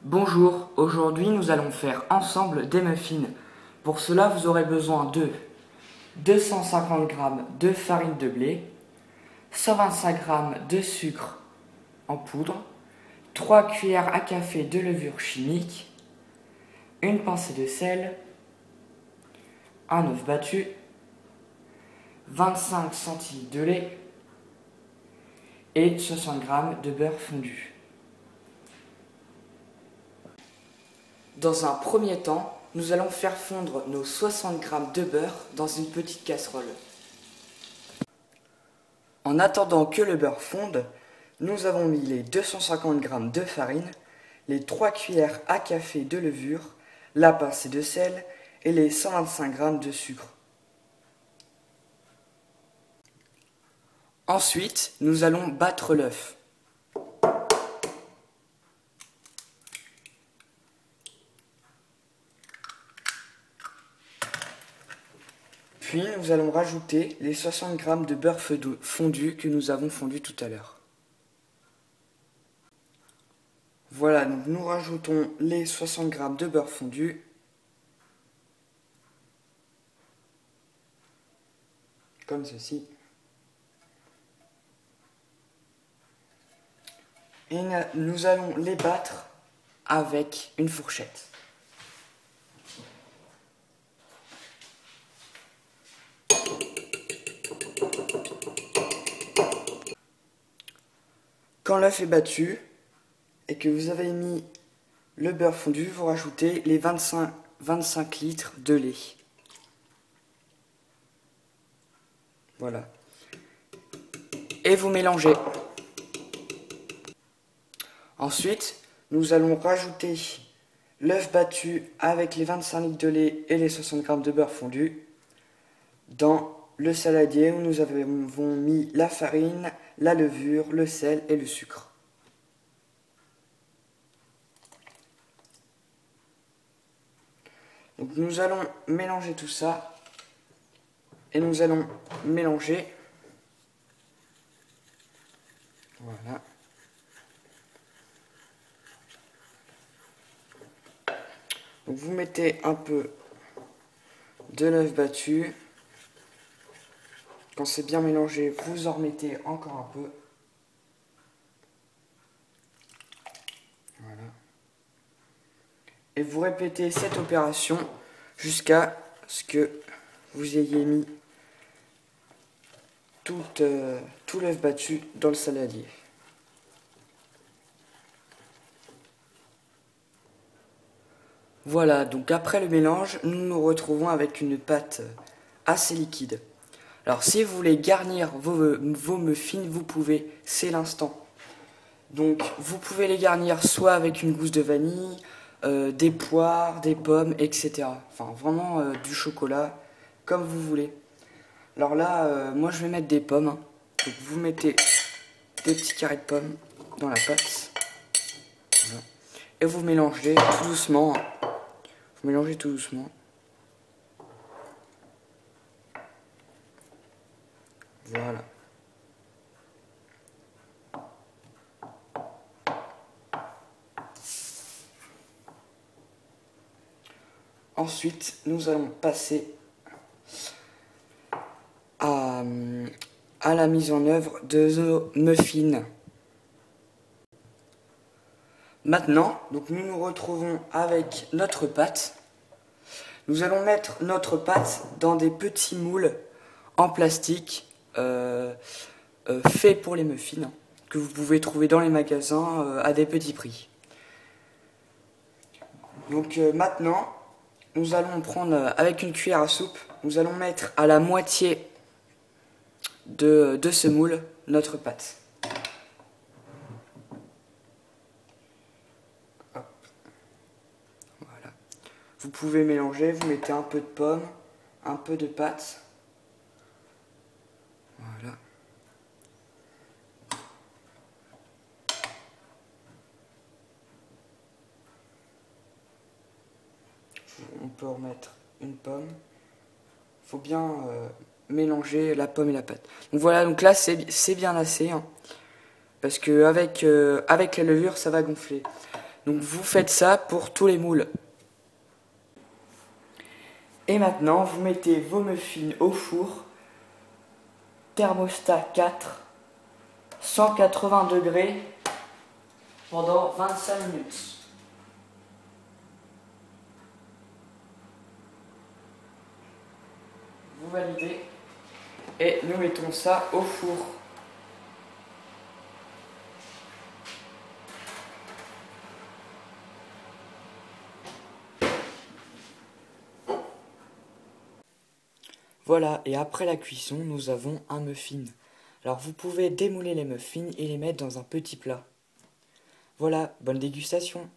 Bonjour, aujourd'hui nous allons faire ensemble des muffins. Pour cela vous aurez besoin de 250 g de farine de blé, 125 g de sucre en poudre, 3 cuillères à café de levure chimique, une pincée de sel, un œuf battu, 25 centilitres de lait et 60 g de beurre fondu. Dans un premier temps, nous allons faire fondre nos 60 g de beurre dans une petite casserole. En attendant que le beurre fonde, nous avons mis les 250 g de farine, les 3 cuillères à café de levure, la pincée de sel et les 125 g de sucre. Ensuite, nous allons battre l'œuf. Puis nous allons rajouter les 60 g de beurre fondu que nous avons fondu tout à l'heure. Voilà, donc nous rajoutons les 60 g de beurre fondu. Comme ceci. Et nous allons les battre avec une fourchette. Quand l'œuf est battu et que vous avez mis le beurre fondu, vous rajoutez les 25 litres de lait. Voilà. Et vous mélangez. Ensuite, nous allons rajouter l'œuf battu avec les 25 litres de lait et les 60 g de beurre fondu dans le saladier où nous avons mis la farine, la levure, le sel et le sucre. Donc nous allons mélanger tout ça et nous allons mélanger. Voilà. Donc vous mettez un peu de l'œuf battu. Quand c'est bien mélangé, vous en remettez encore un peu. Voilà. Et vous répétez cette opération jusqu'à ce que vous ayez mis tout l'œuf battu dans le saladier. Voilà, donc après le mélange, nous nous retrouvons avec une pâte assez liquide. Alors si vous voulez garnir vos muffins, vous pouvez, c'est l'instant. Donc vous pouvez les garnir soit avec une gousse de vanille, des poires, des pommes, etc. Enfin vraiment du chocolat, comme vous voulez. Alors là, moi je vais mettre des pommes. Hein. Donc vous mettez des petits carrés de pommes dans la pâte. Voilà. Et vous mélangez tout doucement. Vous mélangez tout doucement. Voilà. Ensuite, nous allons passer à la mise en œuvre de nos muffins. Maintenant, donc nous nous retrouvons avec notre pâte. Nous allons mettre notre pâte dans des petits moules en plastique faits pour les muffins, que vous pouvez trouver dans les magasins à des petits prix. Donc maintenant, nous allons prendre avec une cuillère à soupe, nous allons mettre à la moitié de ce moule notre pâte. Hop. Voilà. Vous pouvez mélanger, vous mettez un peu de pomme, un peu de pâte. Voilà. On peut remettre une pomme. Il faut bien mélanger la pomme et la pâte. Donc voilà, donc là c'est bien assez, hein, parce que avec la levure ça va gonfler. Donc vous faites ça pour tous les moules. Et maintenant, vous mettez vos muffins au four, thermostat 4, 180 degrés pendant 25 minutes. Vous validez et nous mettons ça au four. Voilà, et après la cuisson, nous avons un muffin. Alors vous pouvez démouler les muffins et les mettre dans un petit plat. Voilà, bonne dégustation!